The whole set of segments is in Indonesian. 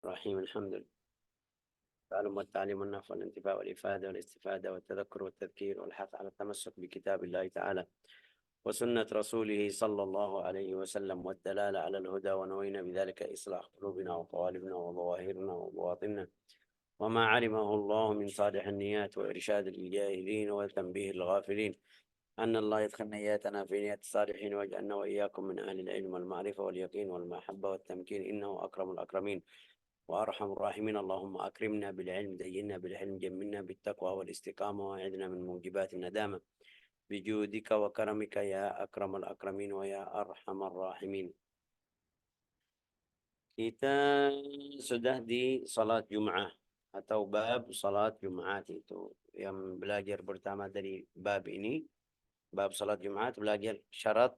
الرحيم. الحمد لله. التعلم والتعليم والنفع والانتفاع والإفادة والاستفادة والتذكر والتذكير والحث على التمسك بكتاب الله تعالى وسنة رسوله صلى الله عليه وسلم والدلالة على الهدى، ونوينا بذلك إصلاح قلوبنا وقوالبنا وظواهرنا وبواطننا وما علمه الله من صالح النيات وإرشاد الجاهلين وتنبيه الغافلين. أن الله يدخل نياتنا في نيات الصالحين، واجعلنا وإياكم من أهل العلم والمعرفة واليقين والمحبة والتمكين، إنه أكرم الأكرمين وأرحم الراحمين. اللهم أكرمنا بالعلم، زينا بالحلم، جملنا بالتقوى والاستقامة، وأعذنا من موجبات الندامة بجودك وكرمك يا أكرم الأكرمين ويا أرحم الراحمين. Kita sudah di salat Jum'ah atau bab salat Jumat. Itu yang belajar pertama dari bab ini, bab salat Jumat, belajar syarat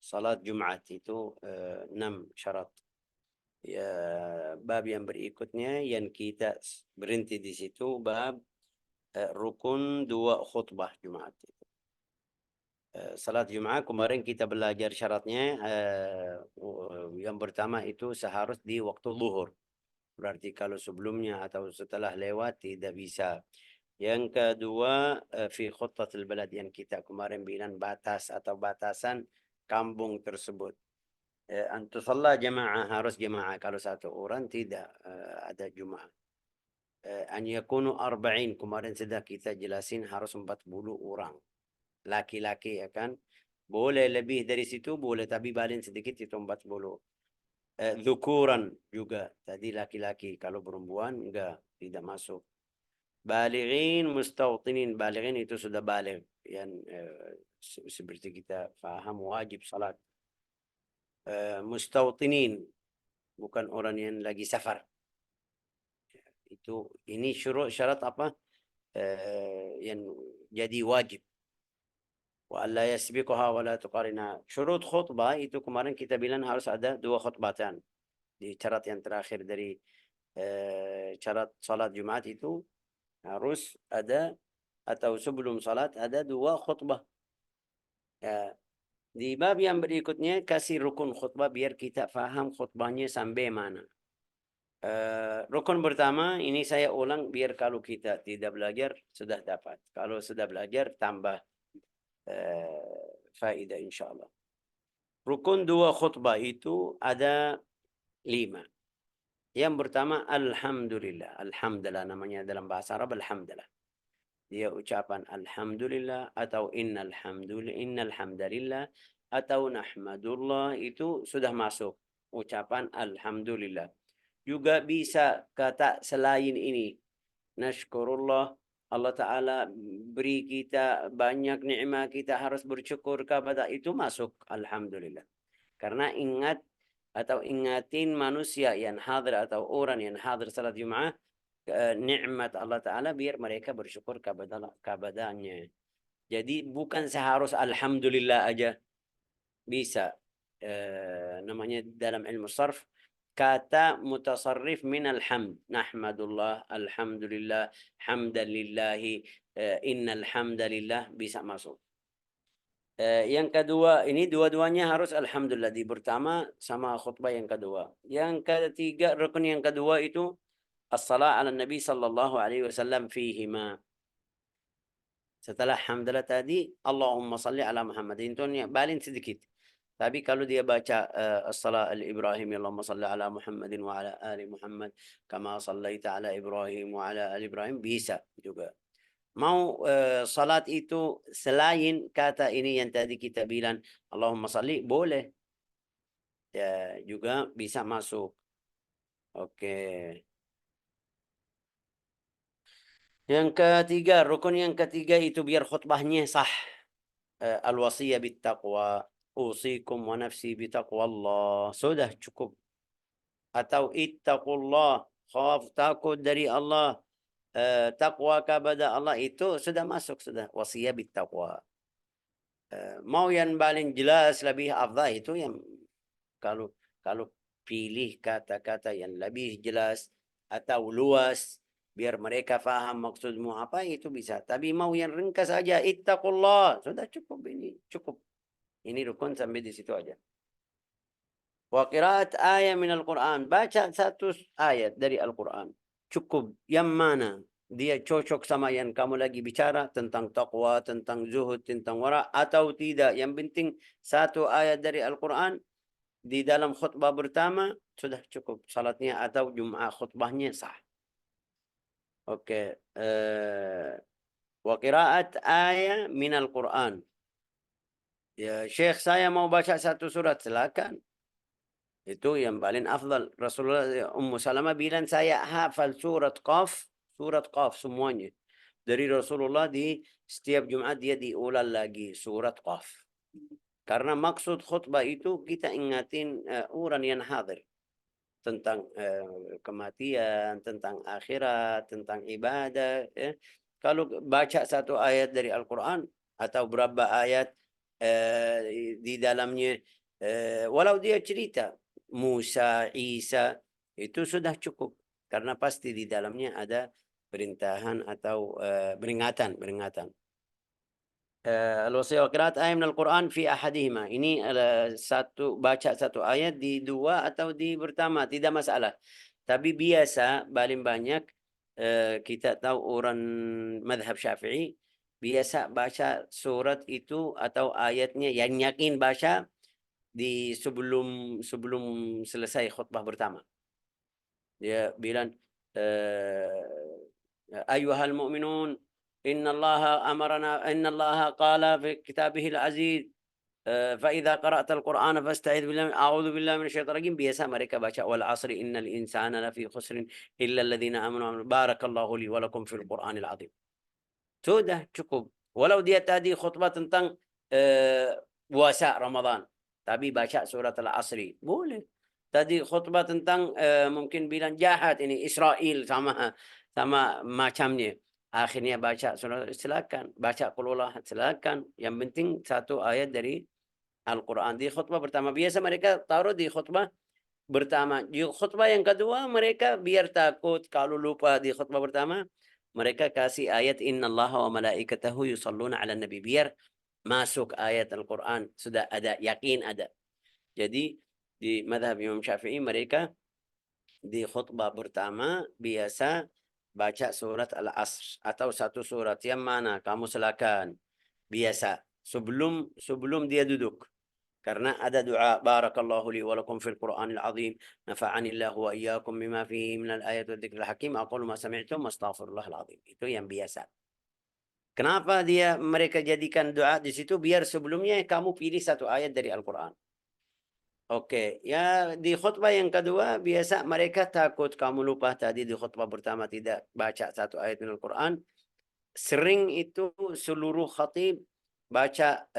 salat Jumat itu 6 syarat. Ya, bab yang berikutnya yang kita berhenti di situ bab rukun 2 khutbah Jumat. Salat Jumat kemarin kita belajar syaratnya, yang pertama itu seharus di waktu zuhur. Berarti kalau sebelumnya atau setelah lewat tidak bisa. Yang kedua fi khutbatul balad, yang kita kemarin bilang batas atau batasan kampung tersebut. Antusalla jamaah, harus jamaah. Kalau satu orang tidak ada Jumat. An yakunu arba'in, kemarin sudah kita jelasin harus 40 orang. Laki-laki ya kan. Boleh lebih dari situ, boleh, tapi paling sedikit itu 40. Dzukuran juga, tadi laki-laki. Kalau perempuan enggak, tidak masuk. Balighin mustautinin, balighin itu sudah baligh. Yang seperti kita faham wajib salat. Mustautinin, bukan orang yang lagi safar. Itu ini syarat apa? Yang jadi wajib. Wa alla yasbiquha wa la tuqarina. Syurut khutbah itu kemarin kita bilang harus ada 2 khutbatan. Di syarat yang terakhir dari syarat salat Jumat itu harus ada, atau sebelum salat ada 2 khutbah. Ya. Di bab yang berikutnya kasih rukun khutbah biar kita faham khutbahnya sampai mana. Rukun pertama ini saya ulang biar kalau kita tidak belajar sudah dapat. Kalau sudah belajar tambah faedah insyaallah. Rukun 2 khutbah itu ada 5. Yang pertama alhamdulillah. Alhamdulillah namanya dalam bahasa Arab alhamdulillah. Dia ucapan alhamdulillah atau innal hamdalillah atau nahmadullah, itu sudah masuk ucapan alhamdulillah. Juga bisa kata selain ini. Nashkurullah, Allah Ta'ala beri kita banyak nikmat, kita harus bersyukur kepada itu, masuk alhamdulillah. Karena ingat atau ingatin manusia yang hadir atau orang yang hadir salat Jumat nikmat Allah Ta'ala biar mereka bersyukur kepadanya. Jadi bukan seharus alhamdulillah aja. Bisa. Namanya dalam ilmu sarf kata mutasarrif min alhamd. Nahmadullah, alhamdulillah, hamdalillahi, innal hamdalillah, bisa masuk. Yang kedua, ini dua-duanya harus alhamdulillah di pertama sama khutbah yang kedua. Yang ketiga, rukun yang kedua itu as-salat ala Nabi sallallahu alaihi wasallam fihima. Setelah hamdalah tadi, Allahumma salli ala Muhammad. Itu paling sedikit. Tapi kalau dia baca as-salat al-Ibrahim, Allahumma salli ala Muhammadin wa ala ali Muhammad kama sallaita ala Ibrahim wa ala ali Ibrahim, bisa juga. Mau salat itu selain kata ini yang tadi kita bilang Allahumma salli, boleh. Ya, juga bisa masuk. Oke. Yang ketiga, rukun yang ketiga itu biar khutbahnya sah. Al-wasiyah bittaqwa. Usikum wa nafsi bitaqwallah. Sudah cukup. Atau ittaqullah. Takut dari Allah. Taqwa kepada Allah, itu sudah masuk, sudah. Wasiyah bittaqwa. Mau yang paling jelas lebih afdal itu yang kalau pilih kata-kata yang lebih jelas atau luas biar mereka faham maksudmu apa, itu bisa. Tapi mau yang ringkas saja, ittaqullah, sudah cukup, ini cukup. Ini rukun sampai di situ aja. Wa qiraat ayat minal Quran. Baca satu ayat dari Al-Quran. Cukup. Yang mana dia cocok sama yang kamu lagi bicara tentang taqwa, tentang zuhud, tentang wara, atau tidak. Yang penting satu ayat dari Al-Quran di dalam khutbah pertama sudah cukup. Salatnya atau Jum'ah khutbahnya sah. Oke. Wa qiraat ayat minal Quran. Ya, Syekh saya mau baca satu surat, silakan. Itu yang paling afdal. Rasulullah Ummu Salamah bilang saya hafal surat Qaf semuanya. Dari Rasulullah di setiap Jumat dia diulang lagi surat Qaf. Karena maksud khutbah itu kita ingatin orang yang hadir tentang kematian, tentang akhirat, tentang ibadah. Kalau baca satu ayat dari Al-Quran atau berapa ayat di dalamnya, walau dia cerita Musa, Isa, itu sudah cukup. Karena pasti di dalamnya ada perintahan atau peringatan. Al-wasiyah wa qiraat ayat min Al-Quran fi ahadihima. Ini baca satu ayat di dua atau di pertama, tidak masalah. Tapi biasa paling banyak kita tahu orang madhab Syafi'i biasa baca surat itu atau ayatnya yang yakin baca di sebelum selesai khutbah pertama. Dia bilang ayuhal mu'minun inna Allah qala fi kitabihil aziz فإذا قرأت القرآن فاستعذ بالله أعوذ بالله من الشيطان الرجيم. Biasa mereka baca wal asri innal insana lafi khusrin illa alladhina amanu barakallahu li wa lakum fil Qur'anil azim. Sudah cukup. Walau dia tadi khutbah tentang puasa Ramadan, tapi baca surat Al-Asri, boleh. Tadi khutbah tentang mungkin bilang jahat ini Israel sama macamnya. Akhirnya baca surat, silakan. Baca qul huwallahu ahad, silakan. Yang penting satu ayat dari Al-Quran. Di khutbah pertama. Biasa mereka taruh di khutbah pertama. Di khutbah yang kedua mereka biar takut kalau lupa di khutbah pertama. Mereka kasih ayat innallaha wa malaikatahu yusalluna ala nabi. Biar masuk ayat Al-Quran. Sudah ada, yakin ada. Jadi di madhab Imam Syafi'i mereka di khutbah pertama biasa baca surat Al-Asr. Atau satu surat yang mana kamu silakan. Biasa. Sebelum dia duduk. Karena ada doa barakallahu li wa lakum fil Qur'anil azim nafa'ani Allah wa iyyakum bima fihi minal ayati wa dzikril hakim aqulu ma sami'tum astaghfirullahal azim. Itu yang biasa. Kenapa mereka jadikan doa di situ? Biar sebelumnya kamu pilih satu ayat dari Al-Quran. Oke, ya di khutbah yang kedua biasa mereka takut kamu lupa tadi di khutbah pertama tidak baca satu ayat dari Al-Quran. Sering itu seluruh khatib baca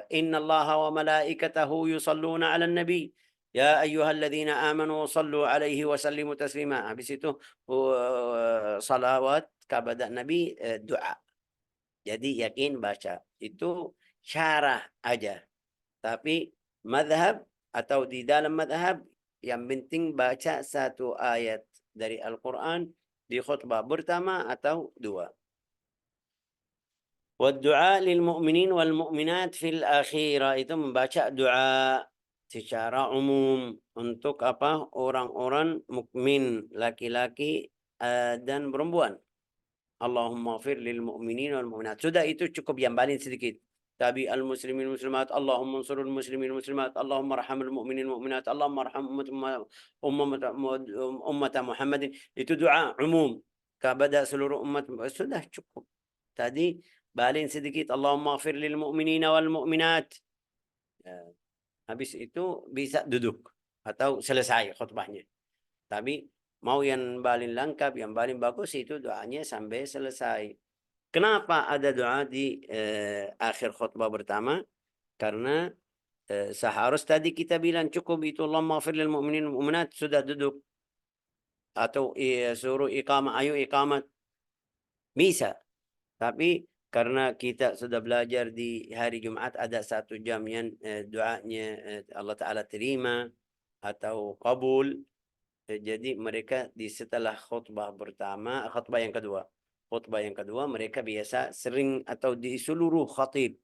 innallaha wa malaikatahu yusalluna 'alan nabi ya ayyuhalladzina amanu sallu 'alaihi wa sallimu taslima. Habis itu salawat kepada Nabi, doa. Jadi yakin baca. Itu syarah aja. Tapi madhab atau di dalam madhab yang penting baca satu ayat dari Al-Quran di khutbah pertama atau dua. والدعاء للمؤمنين والمؤminat fil akhirah, itu membaca doa secara umum untuk apa? Orang-orang mukmin laki-laki dan perempuan. Allahumma fir lil mu'minin wal mu'minat. Sudah itu cukup, yang paling sedikit. Tabi al muslimin muslimat, Allahumma ansurul muslimin muslimat, Allahumma arhamul mu'minin mu'minat, Allahumma arham ummat Muhammadin. Itu doa umum kepada seluruh umat. Sudah cukup. Tadi paling sedikit Allahumma ighfir lil mu'minina wal mu'minat. Habis itu bisa duduk atau selesai khutbahnya. Tapi mau yang paling lengkap, yang paling bagus itu doanya sampai selesai. Kenapa ada doa di akhir khutbah pertama? Karena seharusnya tadi kita bilang cukup itu Allahumma ighfir lil mu'minin wal mu'minat, sudah duduk. Atau suruh iqamah, ayo iqamat. Bisa. Tapi karena kita sudah belajar di hari Jumat ada 1 jam yang doanya Allah Ta'ala terima atau kabul. Jadi mereka di setelah khutbah pertama, khutbah yang kedua mereka biasa sering atau di seluruh khatib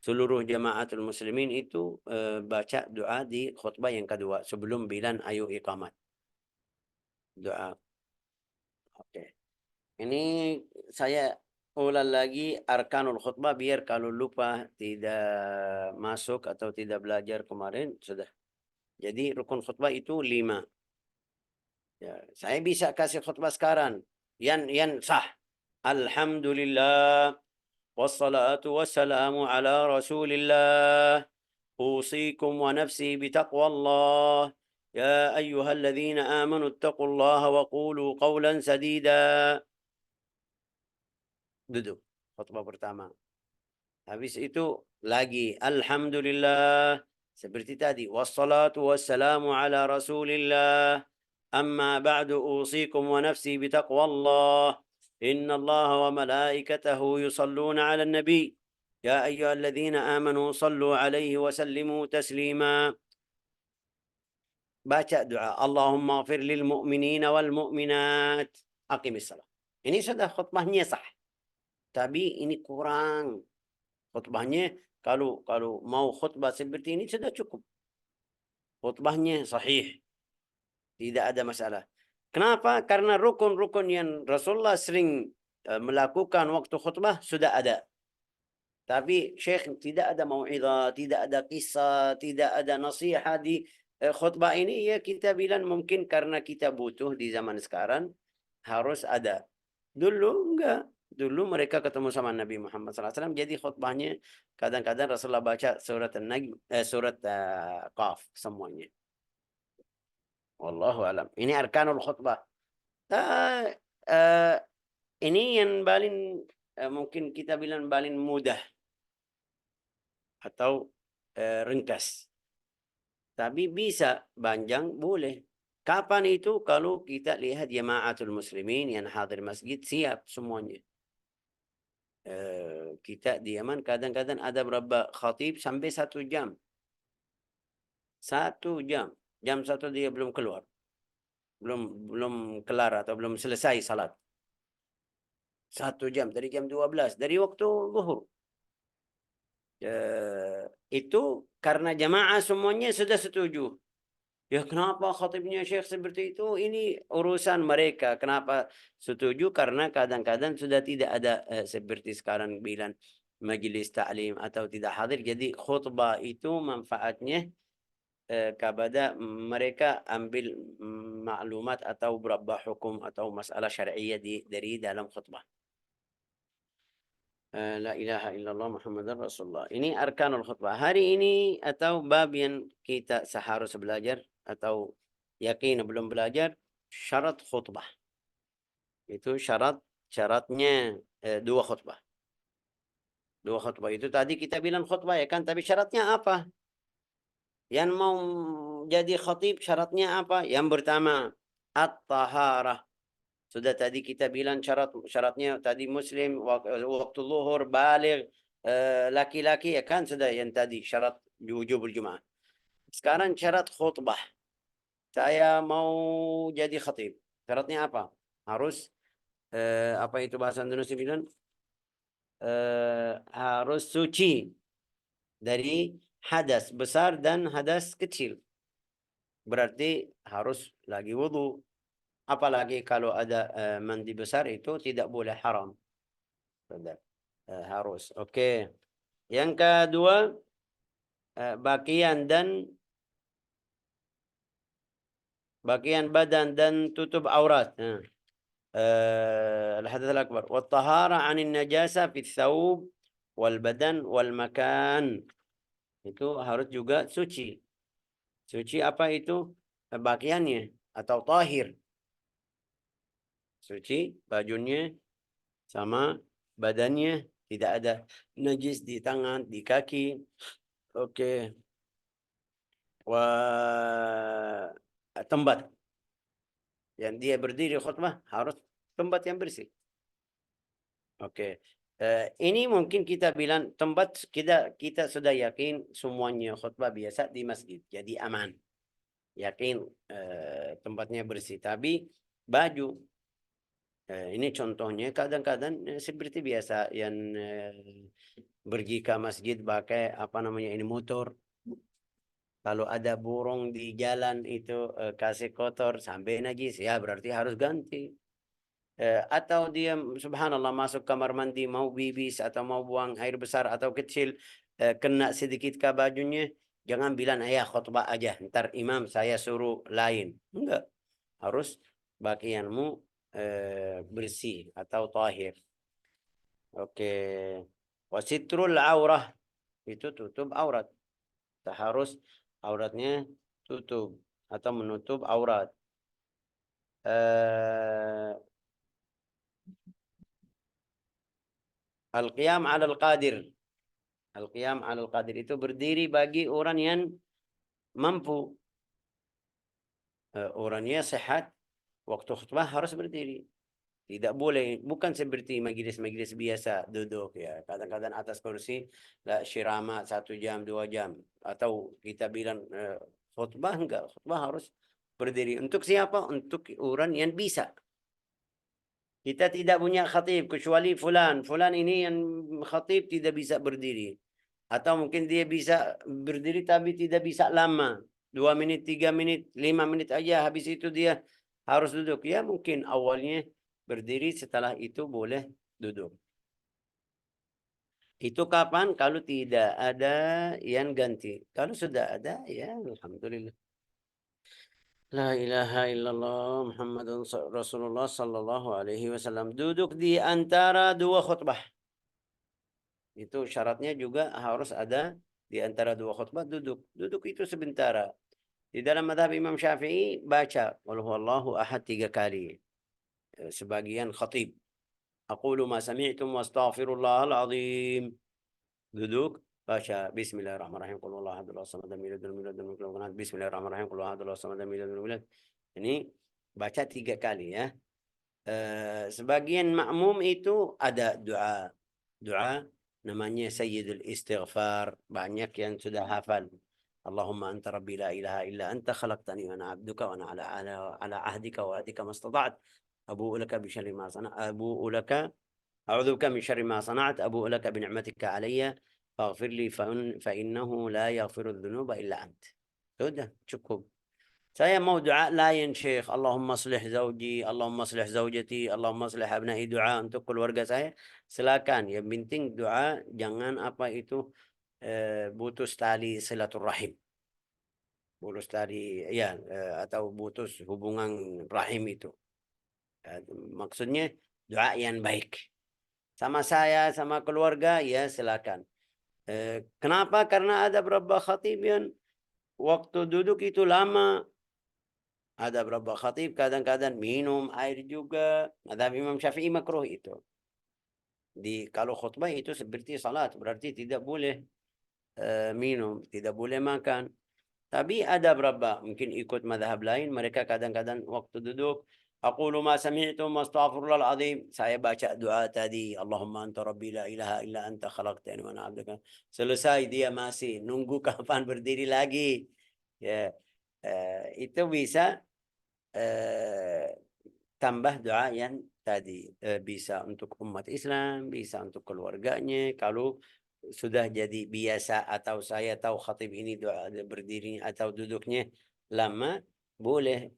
seluruh jamaatul muslimin itu baca doa di khutbah yang kedua sebelum bilan ayu iqamat. Doa. Oke. Ini saya ulang lagi arkanul khutbah biar kalau lupa tidak masuk atau tidak belajar kemarin sudah. Jadi rukun khutbah itu 5. Ya, saya bisa kasih khutbah sekarang. Yang sah. Alhamdulillah. Wassalatu wassalamu ala rasulillah. أوصيكم ونفسي بتقوى الله يا أيها الذين آمنوا اتقوا الله وقولوا قولا سديدا. Duduk. Khutbah pertama. Habis itu lagi alhamdulillah seperti tadi wassalatu wassalamu ala rasulillah amma ba'du usikum wa nafsi bitaqwallah inna allaha wa malaikatahu yusalluna ala nabi ya ayyuhalladzina amanu sallu alaihi wa sallimu taslima. Baca doa Allahumma ighfir lil mu'minina wal mu'minat aqimis salat. Ini sudah khutbahnya sah. Tapi ini kurang. Khutbahnya kalau mau khutbah seperti ini sudah cukup. Khutbahnya sahih. Tidak ada masalah. Kenapa? Karena rukun-rukun yang Rasulullah sering melakukan waktu khutbah sudah ada. Tapi Syekh tidak ada mau'izah, tidak ada kisah, tidak ada nasihat di khutbah ini. Ya kita bilang mungkin karena kita butuh di zaman sekarang harus ada. Dulu enggak. Dulu mereka ketemu sama Nabi Muhammad SAW. Jadi khutbahnya kadang-kadang Rasulullah baca surat An-Najm, surat Qaf semuanya. Wallahu alam. Ini arkanul khutbah. Ini yang paling mungkin kita bilang paling mudah atau ringkas. Tapi bisa panjang boleh. Kapan itu? Kalau kita lihat jamaatul muslimin yang hadir masjid siap semuanya. Kita di Yaman kadang-kadang ada berapa khatib sampai 1 jam. 1 jam. Jam 1 dia belum keluar. Belum kelar atau belum selesai salat. 1 jam dari jam 12 dari waktu zuhur. Itu karena jamaah semuanya sudah setuju. Ya kenapa khatibnya Syekh seperti itu? Ini urusan mereka. Kenapa setuju? Karena kadang-kadang sudah tidak ada seperti sekarang bilang majelis ta'lim atau tidak hadir. Jadi khutbah itu manfaatnya kepada mereka ambil maklumat atau beberapa hukum atau masalah syariah dari dalam khutbah. La ilaha illallah Muhammadar Rasulullah. Ini arkanul khutbah. Hari ini atau bab yang kita seharusnya belajar atau yakin belum belajar syarat khutbah. Itu syaratnya 2 khutbah. 2 khutbah itu tadi kita bilang khutbah ya kan, tapi syaratnya apa? Yang mau jadi khatib syaratnya apa? Yang pertama at-taharah. Sudah tadi kita bilang syaratnya tadi muslim, waktu zuhur, baligh, laki-laki ya kan sudah yang tadi syarat wujubul jumaah. Sekarang syarat khutbah. Saya mau jadi khatib. Syaratnya apa? Harus apa itu bahasa Indonesia bilang? Harus suci dari hadas besar dan hadas kecil. Berarti harus lagi wudu. Apalagi kalau ada mandi besar itu tidak boleh haram. Harus. Oke. Yang kedua bagian badan dan tutup aurat. Al-hadath al-akbar. Wat-tahara 'anil najasa fi tsawb wal badan wal makan. Itu harus juga suci. Suci apa itu? Bagiannya atau tahir. Suci bajunya sama badannya, tidak ada najis di tangan, di kaki. Oke. Tempat yang dia berdiri khutbah harus tempat yang bersih. Oke. Ini mungkin kita bilang tempat kita sudah yakin semuanya khutbah biasa di masjid, jadi aman. Yakin tempatnya bersih. Tapi baju Ini contohnya kadang-kadang seperti biasa yang pergi ke masjid pakai apa namanya ini motor. Kalau ada burung di jalan itu kasih kotor sampai najis, ya berarti harus ganti. Atau dia subhanallah masuk kamar mandi mau bibis atau mau buang air besar atau kecil, kena sedikit ke bajunya, jangan bilang ayah khutbah aja, ntar imam saya suruh lain. Enggak, harus bagianmu bersih atau tahir. Oke. Wasitrul aurah, itu tutup aurat. Kita harus auratnya tutup atau menutup aurat. Al-qiyam 'alal qadir. Al-qiyam 'alal qadir itu berdiri bagi orang yang mampu. Orangnya sehat, waktu khutbah harus berdiri. Tidak boleh, bukan seperti majelis-majelis biasa duduk ya. Kadang-kadang atas kursi, lah syirama 1 jam, 2 jam. Atau kita bilang khutbah enggak, khutbah harus berdiri. Untuk siapa? Untuk orang yang bisa. Kita tidak punya khatib kecuali fulan. Fulan ini yang khatib tidak bisa berdiri. Atau mungkin dia bisa berdiri tapi tidak bisa lama. 2 menit, 3 menit, 5 menit aja. Habis itu dia harus duduk. Ya mungkin awalnya berdiri, setelah itu boleh duduk. Itu kapan? Kalau tidak ada yang ganti. Kalau sudah ada, ya alhamdulillah. La ilaha illallah Muhammadun Rasulullah sallallahu alaihi wasallam. Duduk di antara dua khutbah. Itu syaratnya juga harus ada di antara dua khutbah duduk. Duduk itu sebentar. Di dalam madhab Imam Syafi'i baca qul huwallahu ahad 3 kali. Sebagian khatib. Aqulu ma sami'tum wastaghfirullahal azim. Duduk baca bismillahirrahmanirrahim qul huwallahu ahad Allahu samad lam yalid walam yulad walam yakul lahu kufuwan ahad. Bismillahirrahmanirrahim qul huwallahu ahad Allahu samad lam yalid walam yulad. Ini baca 3 kali ya. Sebagian makmum itu ada doa. Doa namanya Sayyidul Istighfar. Banyak yang sudah hafal. Allahumma anta rabbi la ilaha illa anta khalaqtani wa ana abduka wa ana ala ahdika wa ahdika mastata'at. Abu'u laka bi syarri ma sana'at. Abu'u laka a'udzu bika min syarri ma sana'at. Abu'u laka bi ni'matika alayya faghfir li fa innahu la yaghfiru dzunuba illa ant. Sudah cukup. Saya mau doa lain Syekh. Allahumma aslih zauji, Allahumma aslih zaujati, Allahumma aslih abnai, doa untuk keluarga saya. Silakan. Yang penting doa, jangan apa itu putus tali silaturrahim. Putus tali ya atau putus hubungan rahim itu. Maksudnya doa yang baik. Sama saya, sama keluarga, ya silakan. Kenapa? Karena ada beberapa khatib yang waktu duduk itu lama. Ada beberapa khatib kadang-kadang minum air juga. Madhab Imam Syafi'i makruh itu. Kalau khutbah itu seperti salat, berarti tidak boleh minum, tidak boleh makan. Tapi ada beberapa mungkin ikut madhab lain, mereka kadang-kadang waktu duduk, aqulu ma sami'tum astaghfirullahal azim. Saya baca doa tadi, Allahumma anta rabbi la ilaha illa anta khalaqtani wa ana 'abduka. Selesai dia masih nunggu kapan berdiri lagi. Ya. Itu bisa tambah doa yang tadi, bisa untuk umat Islam, bisa untuk keluarganya. Kalau sudah jadi biasa atau saya tahu khatib ini doa berdiri atau duduknya lama, boleh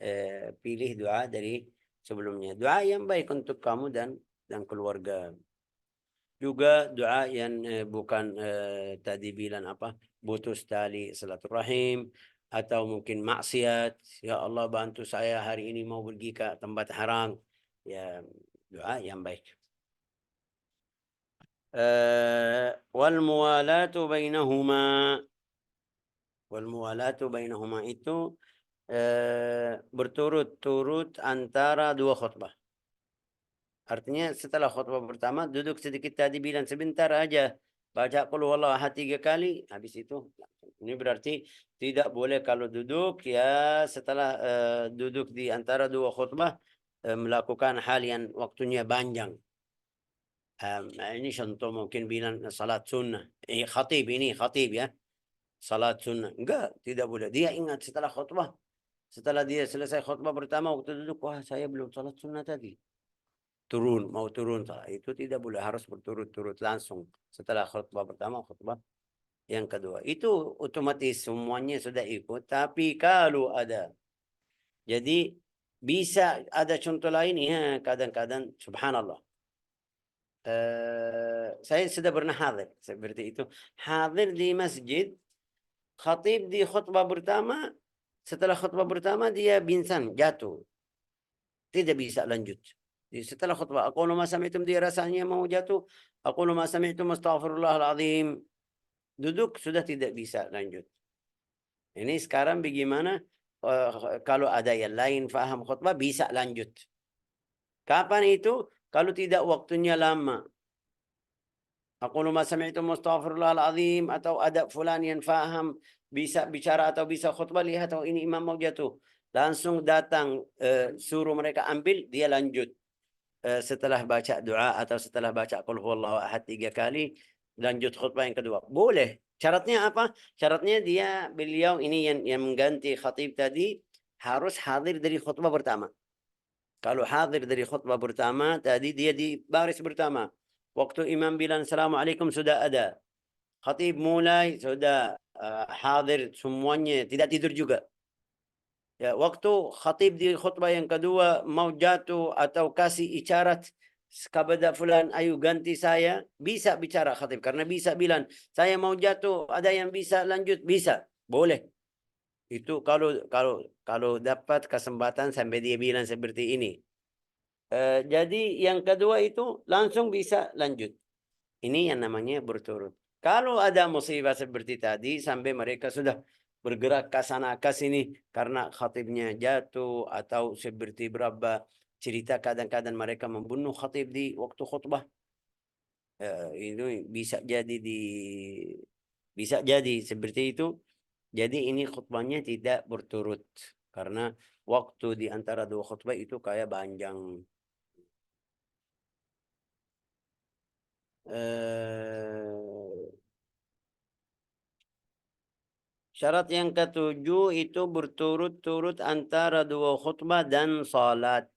pilih doa dari sebelumnya. Doa yang baik untuk kamu dan keluarga. Juga doa yang bukan tadi bilang apa, putus tali silaturahim atau mungkin maksiat. Ya Allah bantu saya hari ini mau pergi ke tempat haram. Ya doa yang baik. Wal muwalatu bainahuma. Wal muwalatu bainahuma itu berturut-turut antara dua khutbah. Artinya setelah khutbah pertama duduk sedikit, tadi bilang sebentar aja baca qul huwallahu ahad 3 kali, habis itu ini berarti tidak boleh kalau duduk ya setelah duduk di antara dua khutbah melakukan hal yang waktunya panjang. Ini contoh mungkin bilang salat sunnah. Khatib ini khatib ya. Salat sunnah. Enggak, tidak boleh. Dia ingat setelah khutbah. Setelah dia selesai khutbah pertama waktu duduk, wah saya belum salat sunnah tadi. turun, mau turun. Itu tidak boleh, harus berturut-turut langsung. Setelah khutbah pertama, khutbah yang kedua. Itu otomatis semuanya sudah ikut. Tapi kalau ada, jadi bisa ada contoh lain ya, kadang-kadang subhanallah. Saya sudah pernah hadir seperti itu. Hadir di masjid, khatib di khutbah pertama, setelah khutbah pertama dia pingsan, jatuh. Tidak bisa lanjut. Jadi setelah khutbah, aku ma sami'tum, dia rasanya mau jatuh. Aku ma sami'tum astaghfirullahaladzim. Duduk sudah tidak bisa lanjut. Ini sekarang bagaimana kalau ada yang lain faham khutbah bisa lanjut. Kapan itu? Kalau tidak waktunya lama. Aku ma sami'tum astaghfirullahaladzim, atau ada fulan yang faham bisa bicara atau bisa khutbah, lihat oh ini imam mau jatuh. Langsung datang suruh mereka ambil, dia lanjut. Setelah baca doa atau setelah baca qul huwallahu ahad 3 kali, lanjut khutbah yang kedua. Boleh. Syaratnya apa? Syaratnya beliau ini yang mengganti khatib tadi harus hadir dari khutbah pertama. Kalau hadir dari khutbah pertama tadi, dia di baris pertama. Waktu imam bilang assalamualaikum sudah ada. Khatib mulai sudah hadir semuanya, tidak tidur juga. Ya, waktu khatib di khutbah yang kedua mau jatuh atau kasih isyarat kepada fulan, ayo ganti saya, bisa bicara khatib, karena bisa bilang saya mau jatuh, ada yang bisa lanjut, bisa, boleh. Itu kalau dapat kesempatan sampai dia bilang seperti ini. Jadi yang kedua itu langsung bisa lanjut. Ini yang namanya berturut. Kalau ada musibah seperti tadi sampai mereka sudah bergerak ke sana ke sini karena khatibnya jatuh, atau seperti berapa cerita kadang-kadang mereka membunuh khatib di waktu khutbah. Ini bisa jadi seperti itu. Jadi ini khutbahnya tidak berturut karena waktu di antara dua khutbah itu kayak panjang. Syarat yang ketujuh itu berturut-turut antara dua khutbah dan salat.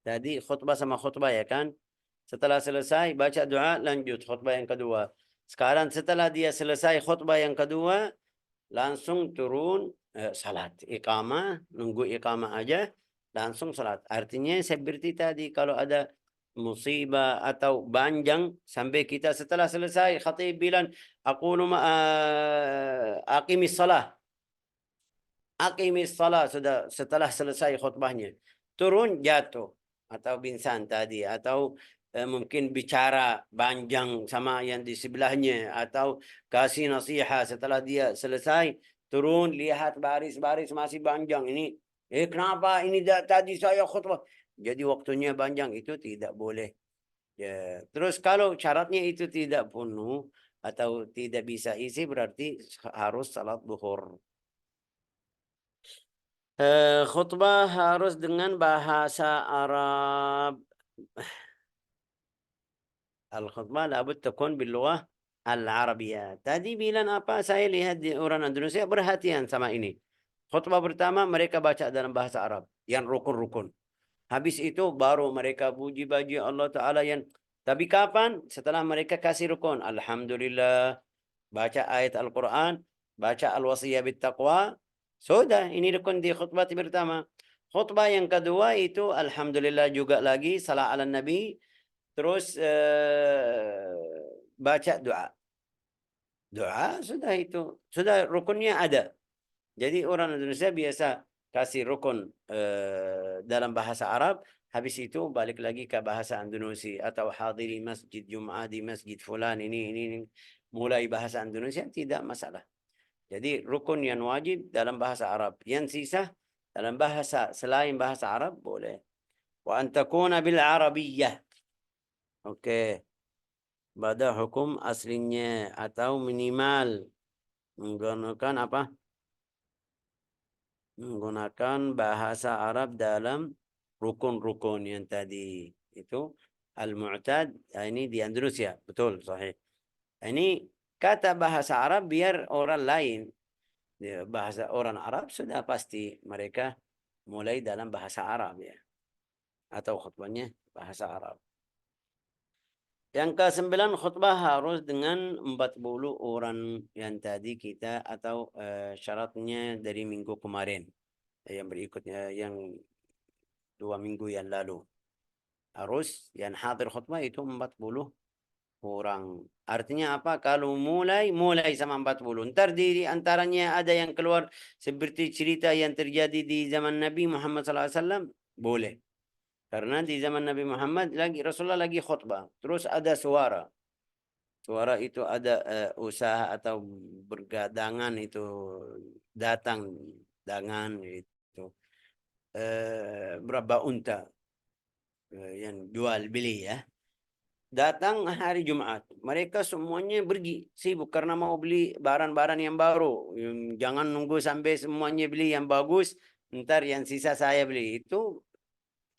Jadi khutbah sama khutbah ya kan. Setelah selesai baca doa, lanjut khutbah yang kedua. Sekarang setelah dia selesai khutbah yang kedua, langsung turun salat. Iqamah, nunggu iqamah aja, langsung salat. Artinya seperti tadi, kalau ada musibah atau panjang sampai kita setelah selesai khatib bilang aku aqimis salah. Aqimis salah, sudah setelah selesai khutbahnya. Turun jatuh atau pingsan tadi, atau mungkin bicara panjang sama yang di sebelahnya, atau kasih nasihat setelah dia selesai, turun lihat baris-baris masih panjang ini. Kenapa ini tadi saya khutbah? Jadi waktunya panjang, itu tidak boleh. Ya, terus kalau syaratnya itu tidak penuh atau tidak bisa isi, berarti harus salat duhur. Khutbah harus dengan bahasa Arab. Al-khutbah labud takun bil-lughah al-arabiyah. Tadi bilang apa? Saya lihat di orang Indonesia perhatian sama ini. Khutbah pertama mereka baca dalam bahasa Arab yang rukun-rukun. Habis itu baru mereka puji-puji Allah Ta'ala yang... Tapi kapan? Setelah mereka kasih rukun. Alhamdulillah. Baca ayat Al-Quran. Baca Al-Wasiyah Bittaqwa. Sudah, ini rukun di khutbah pertama. Khutbah yang kedua itu Alhamdulillah juga lagi. Salah ala Nabi. Terus baca doa. Doa sudah itu. Sudah rukunnya ada. Jadi orang Indonesia biasa kasih rukun dalam bahasa Arab, habis itu balik lagi ke bahasa Indonesia, atau hadiri masjid Jum'ah di masjid fulan, ini mulai bahasa Indonesia, tidak masalah. Jadi rukun yang wajib dalam bahasa Arab, yang sisa dalam bahasa selain bahasa Arab boleh. Wa an takuna bil Arabiyyah. Oke. Pada hukum aslinya, atau minimal menggunakan apa? Menggunakan bahasa Arab dalam rukun-rukun yang tadi itu. Al-Mu'tad, ini di Indonesia, betul, sahih. Ini kata bahasa Arab biar orang lain, bahasa orang Arab sudah pasti mereka mulai dalam bahasa Arab ya. atau khutbahnya bahasa Arab. Yang ke-9 khutbah harus dengan 40 orang yang tadi kita atau syaratnya dari minggu kemarin yang berikutnya yang 2 minggu yang lalu. Harus yang hadir khutbah itu 40 orang. Artinya apa? Kalau mulai sama 40. Ntar di antaranya ada yang keluar seperti cerita yang terjadi di zaman Nabi Muhammad SAW, boleh. Karena di zaman Nabi Muhammad Rasulullah lagi khutbah. Terus ada suara. Suara itu ada usaha atau bergadangan itu datang dengan itu berapa unta yang jual beli ya. Datang hari Jumat. Mereka semuanya pergi sibuk karena mau beli barang-barang yang baru. Jangan nunggu sampai semuanya beli yang bagus. Ntar yang sisa saya beli. Itu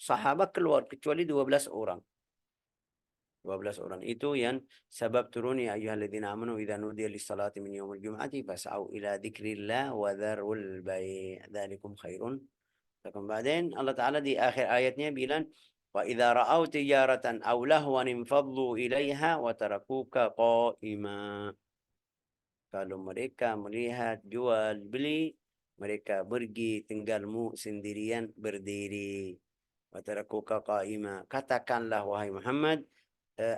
sahabat keluar kecuali 12 orang. 12 orang. Itu yang sebab turun ya ayyuhalladzina amanu idza nudiya lis-salati min yaumil jum'ati fas'au ila dzikrillah wa dzarul bai'. Dzalikum khairun. Kemudian Allah Ta'ala di akhir ayatnya bilang وَإِذَا رَأَوْا تِجَارَةً أَوْ لَهْوًا انفَضُّوا إِلَيْهَا وَتَرَكُوكَ قَائِمًا. Kalau mereka melihat jual beli, mereka pergi tinggalmu sendirian berdiri. وَتَرَكُوكَ قَائِمًا. Katakanlah wahai Muhammad,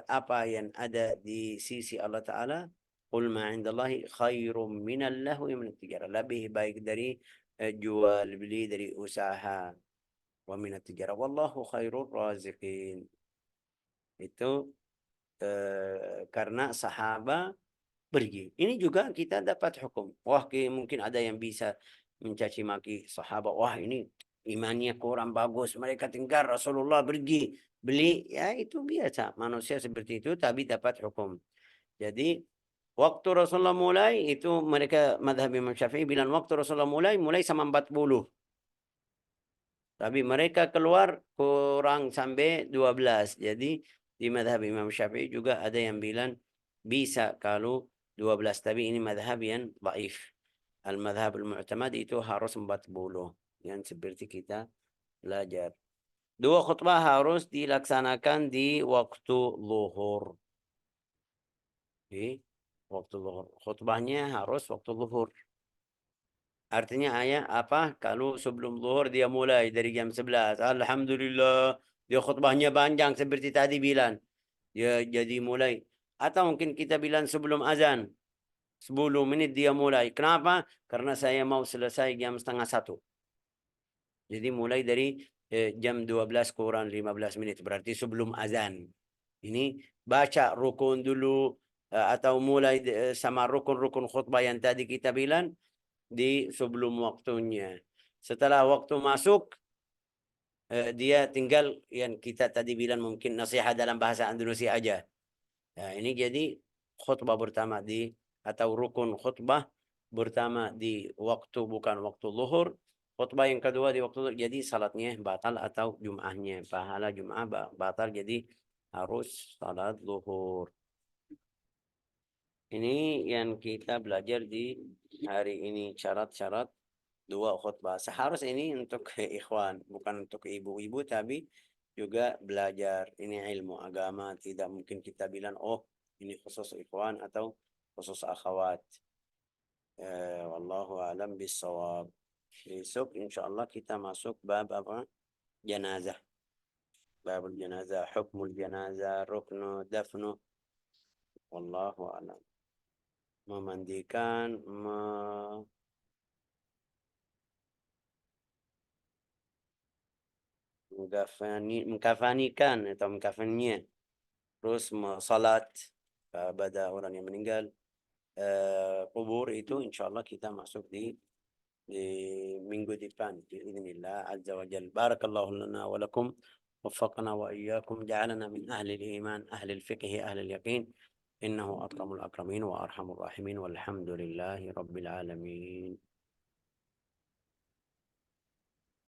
apa yang ada di sisi Allah Ta'ala, قُلْ مَا عِنْدَ اللَّهِ خَيْرٌ مِنَ اللَّهْوِ مِنَ التِّجَارَةِ. Lebih baik dari jual beli, dari usaha. وَمِنَ التِّجَارَةِ وَاللَّهُ خَيْرُ الرَّازِقِينَ. Itu karena sahabat pergi. Ini juga kita dapat hukum. Wah, mungkin ada yang bisa mencaci maki sahabat. Wah, ini imannya kurang bagus. Mereka tinggal Rasulullah pergi beli. Ya, itu biasa. Manusia seperti itu, tapi dapat hukum. Jadi, waktu Rasulullah mulai, itu mereka madhab Imam Syafi'i bilang waktu Rasulullah mulai sama 40. Tapi mereka keluar kurang sampai 12. Jadi di madhab Imam Syafi'i juga ada yang bilang bisa kalau 12. Tapi ini madhab yang dhaif. Al-madhab al-mu'tamad itu harus 40. Yang seperti kita belajar. 2 khutbah harus dilaksanakan di waktu zuhur. Di waktu zuhur. Khutbahnya harus waktu zuhur. Artinya ayah apa? Kalau sebelum zuhur dia mulai dari jam 11. Alhamdulillah. Dia khutbahnya panjang seperti tadi bilang. Dia jadi mulai. Atau mungkin kita bilang sebelum azan. 10 menit dia mulai. Kenapa? Karena saya mau selesai jam setengah 1. Jadi mulai dari jam 12 kurang 15 menit. Berarti sebelum azan. Ini baca rukun dulu. Atau mulai sama rukun-rukun khutbah yang tadi kita bilang. Di sebelum waktunya. Setelah waktu masuk, dia tinggal yang kita tadi bilang mungkin nasihat dalam bahasa Indonesia aja. Nah, ini jadi khutbah pertama atau rukun khutbah pertama di waktu bukan waktu zuhur. Khutbah yang kedua di waktu zuhur. Jadi salatnya batal atau jum'ahnya. Pahala jum'ah batal jadi harus salat zuhur. Ini yang kita belajar di hari ini. Syarat-syarat 2 khutbah. Seharusnya ini untuk ikhwan, bukan untuk ibu-ibu, tapi juga belajar. Ini ilmu agama. Tidak mungkin kita bilang, oh ini khusus ikhwan atau khusus akhwat. Wallahu alam bisawab. Besok insyaAllah kita masuk bab apa? Janazah. Babul janazah, hukmul janazah, ruknu, dafnu. Wallahu alam. Memandikan, mengkafanikan atau mengkafaninya. Terus salat pada orang yang meninggal. Kubur itu insyaAllah kita masuk di minggu depan. Biiznillah azza wa jal. Barakallahu lana wa lakum. وفقنا وإياكم جعلنا من أهل الإيمان أهل الفقه أهل اليقين إنه أكرم الأكرمين وأرحم الراحمين والحمد لله رب العالمين.